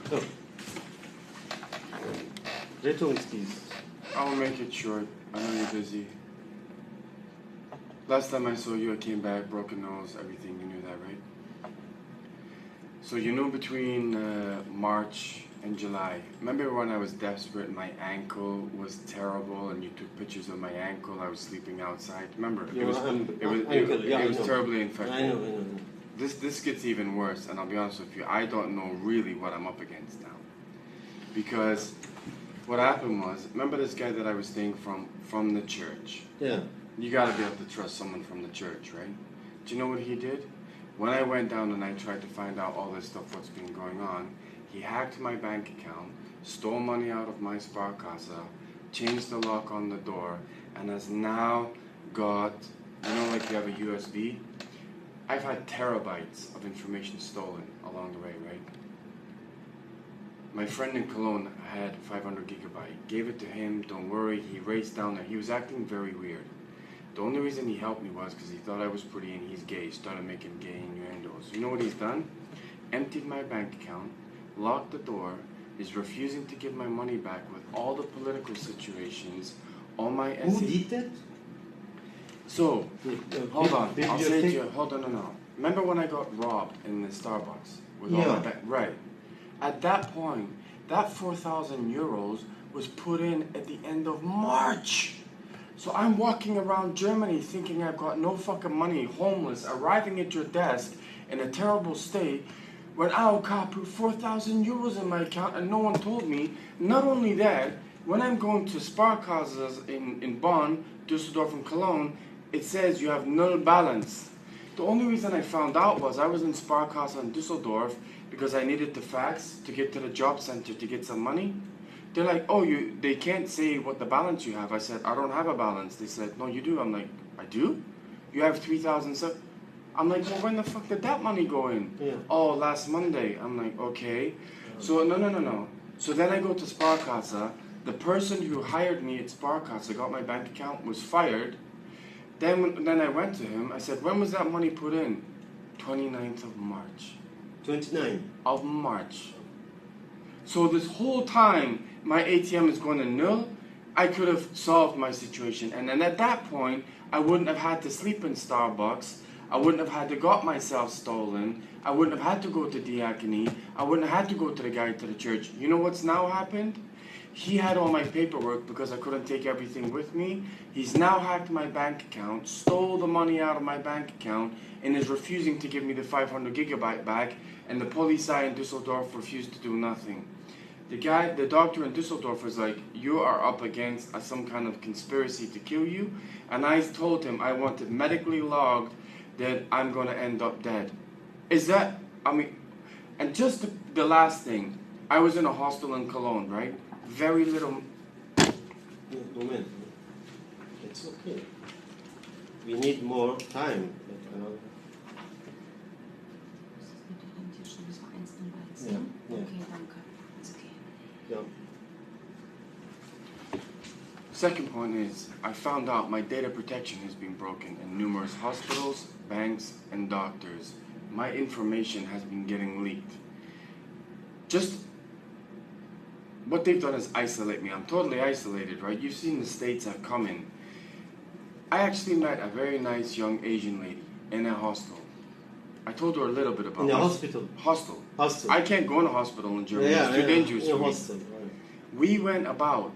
So, Rettungsdienst. I'll make it short. I know you're busy. Last time I saw you, I came back, broken nose, everything. You knew that, right? So you know between March and July, remember when I was desperate, my ankle was terrible, and you took pictures of my ankle, I was sleeping outside. Remember? It was terribly infected. I know. This gets even worse, and I'll be honest with you, I don't know really what I'm up against now. Because what happened was, remember this guy that I was staying from the church? Yeah. You gotta be able to trust someone from the church, right? Do you know what he did? When I went down and I tried to find out all this stuff, what's been going on, he hacked my bank account, stole money out of my Sparkasse, changed the lock on the door, and has now got, you know, like you have a USB? I've had terabytes of information stolen along the way, right? My friend in Cologne had 500 gigabyte. Gave it to him, don't worry, he raced down there. He was acting very weird. The only reason he helped me was because he thought I was pretty and he's gay. Started making gay innuendos. You know what he's done? Emptied my bank account, locked the door, is refusing to give my money back with all the political situations, all my... Who did that? So, hold on. I'll say to you, hold on, no. Remember when I got robbed in the Starbucks? With all my bank? Right. At that point, that 4,000 euros was put in at the end of March. So I'm walking around Germany thinking I've got no fucking money, homeless, arriving at your desk in a terrible state, when I'll put 4,000 euros in my account and no one told me. Not only that, when I'm going to Sparkasses in Bonn, Düsseldorf and Cologne, it says you have null balance. The only reason I found out was I was in Sparkasse in Düsseldorf because I needed the fax to get to the job center to get some money. They're like, oh, they can't say what the balance you have. I said, I don't have a balance. They said, no, you do. I'm like, I do? You have 3,000. I'm like, well, when the fuck did that money go in? Yeah. Oh, last Monday. I'm like, okay. So, no. So then I go to Sparkasse. The person who hired me at Sparkasse, got my bank account, was fired. Then I went to him. I said, when was that money put in? 29th of March. 29? Of March. So this whole time, my ATM is going to nil. I could have solved my situation. And then at that point, I wouldn't have had to sleep in Starbucks. I wouldn't have had to got myself stolen. I wouldn't have had to go to diaconate. I wouldn't have had to go to the guy to the church. You know what's now happened? He had all my paperwork because I couldn't take everything with me. He's now hacked my bank account, stole the money out of my bank account, and is refusing to give me the 500 gigabyte back. And the police in Düsseldorf refused to do nothing. The doctor in Düsseldorf was like, you are up against some kind of conspiracy to kill you. And I told him I wanted medically logged that I'm going to end up dead. Is that, and just the last thing, I was in a hostel in Cologne, right? Very little. Moment. It's okay. We need more time. Ja. Okay, danke. It's okay. Yeah. Second point is, I found out my data protection has been broken in numerous hospitals, banks, and doctors. My information has been getting leaked. Just what they've done is isolate me. I'm totally isolated, right? You've seen the states I've come in. I actually met a very nice young Asian lady in a hostel. I told her a little bit about in a hospital. Hostel. Hostel. I can't go in a hospital in Germany. It's too dangerous for me. Hostel, right. We went about.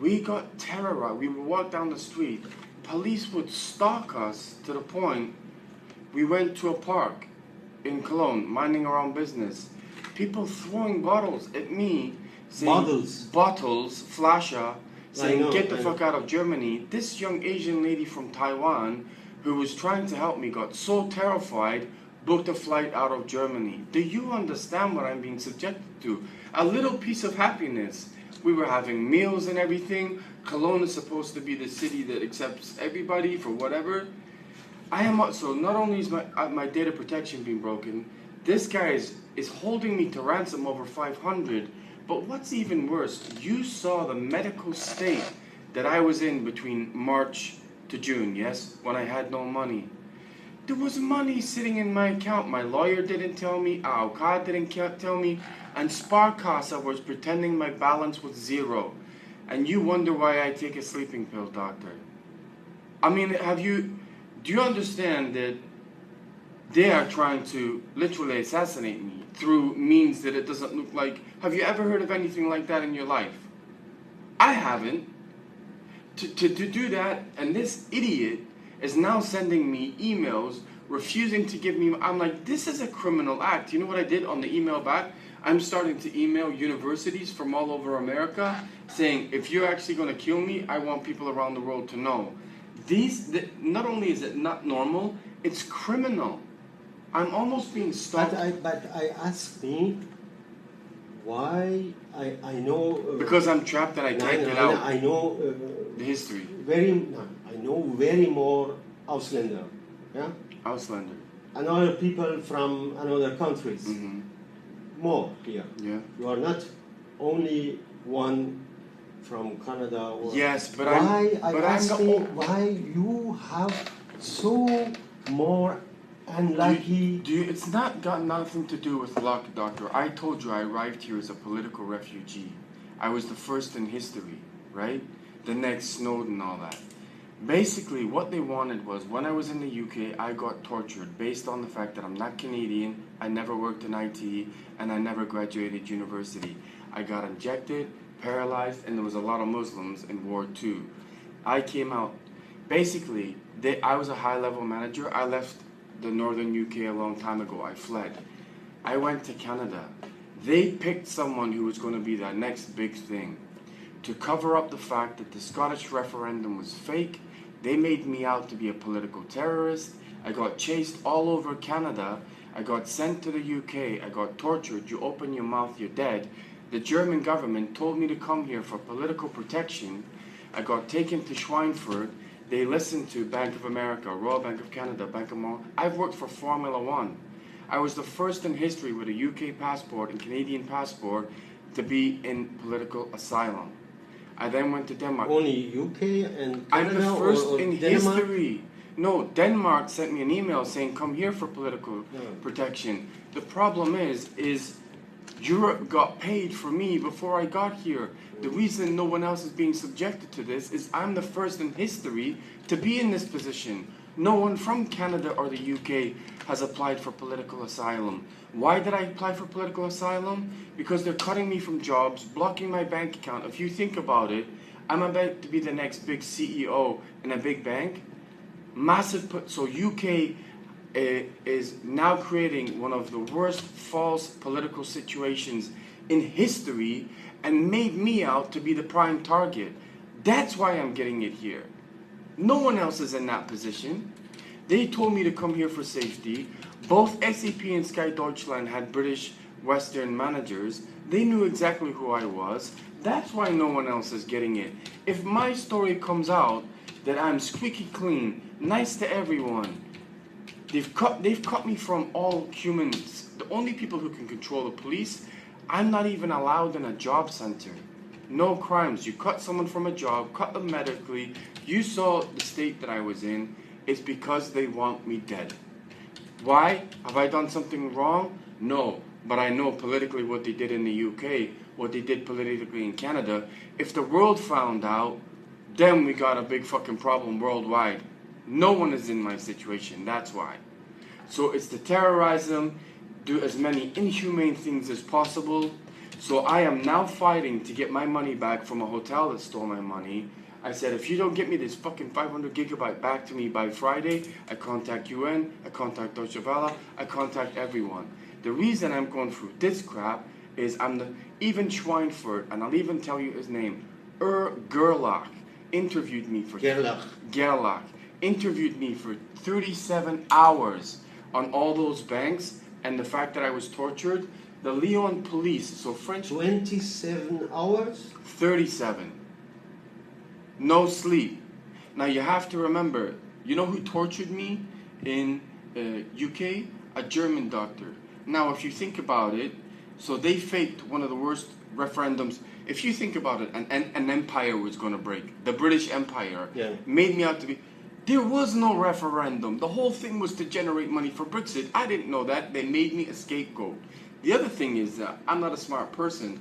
We got terrorized. We would walk down the street. Police would stalk us to the point we went to a park in Cologne, minding our own business. People throwing bottles at me, saying bottles, flasher, saying get the fuck out of Germany. This young Asian lady from Taiwan who was trying to help me got so terrified, booked a flight out of Germany. Do you understand what I'm being subjected to? A little piece of happiness. We were having meals and everything. Cologne is supposed to be the city that accepts everybody for whatever. So not only is my data protection being broken, this guy is holding me to ransom over 500. But what's even worse, you saw the medical state that I was in between March to June, yes, when I had no money. There was money sitting in my account. My lawyer didn't tell me. Our card didn't tell me. And Sparkassa was pretending my balance was zero. And you wonder why I take a sleeping pill, doctor. I mean, do you understand that they are trying to literally assassinate me through means that it doesn't look like... Have you ever heard of anything like that in your life? I haven't. To do that, and this idiot is now sending me emails refusing to give me... I'm like, this is a criminal act. You know what I did on the email back? I'm starting to email universities from all over America saying, if you're actually going to kill me, I want people around the world to know. Not only is it not normal, it's criminal. I'm almost being stopped. But I ask me why I know... because I'm trapped and I can't get out. I know... the history. I know very more Ausländer. Yeah? Ausländer. And other people from another countries. Mm-hmm. More here. Yeah. You are not only one from Canada. Or yes, but why why you have so more unlucky... It's not got nothing to do with luck, doctor. I told you I arrived here as a political refugee. I was the first in history, right? The next Snowden and all that. Basically, what they wanted was, when I was in the UK, I got tortured based on the fact that I'm not Canadian, I never worked in IT, and I never graduated university. I got injected, paralyzed, and there was a lot of Muslims in War II. I came out. Basically, I was a high-level manager. I left the northern UK a long time ago. I fled. I went to Canada. They picked someone who was going to be that next big thing. To cover up the fact that the Scottish referendum was fake, they made me out to be a political terrorist. I got chased all over Canada. I got sent to the UK. I got tortured. You open your mouth, you're dead. The German government told me to come here for political protection. I got taken to Schweinfurt. They listened to Bank of America, Royal Bank of Canada, Bank of Montreal. I've worked for Formula One. I was the first in history with a UK passport and Canadian passport to be in political asylum. I then went to Denmark. Only UK and Canada? I'm the first or in Denmark? history. No, Denmark sent me an email saying, come here for political protection. The problem is Europe got paid for me before I got here. The reason no one else is being subjected to this is I'm the first in history to be in this position. No one from Canada or the UK has applied for political asylum. Why did I apply for political asylum? Because they're cutting me from jobs, blocking my bank account. If you think about it, I'm about to be the next big CEO in a big bank. So UK is now creating one of the worst false political situations in history and made me out to be the prime target. That's why I'm getting it here. No one else is in that position. They told me to come here for safety. Both SAP and Sky Deutschland had British Western managers. They knew exactly who I was. That's why no one else is getting it. If my story comes out that I'm squeaky clean, nice to everyone, they've cut me from all humans. The only people who can control the police, I'm not even allowed in a job center. No crimes. You cut someone from a job, cut them medically. You saw the state that I was in. It's because they want me dead. Why? Have I done something wrong? No. But I know politically what they did in the UK, what they did politically in Canada. If the world found out, then we got a big fucking problem worldwide. No one is in my situation. That's why. So it's to terrorize them, do as many inhumane things as possible. So I am now fighting to get my money back from a hotel that stole my money. I said, if you don't get me this fucking 500 gigabyte back to me by Friday, I contact UN, I contact Deutsche Welle, I contact everyone. The reason I'm going through this crap is even Schweinfurt, and I'll even tell you his name, Gerlach, interviewed me for... Gerlach. Interviewed me for 37 hours on all those banks and the fact that I was tortured. The Lyon police, so French... 27 hours? 37. No sleep. Now you have to remember, you know who tortured me in UK? A German doctor. Now if you think about it, so they faked one of the worst referendums. If you think about it, an empire was going to break. The British Empire made me out to be... There was no referendum. The whole thing was to generate money for Brexit. I didn't know that. They made me a scapegoat. The other thing is that I'm not a smart person,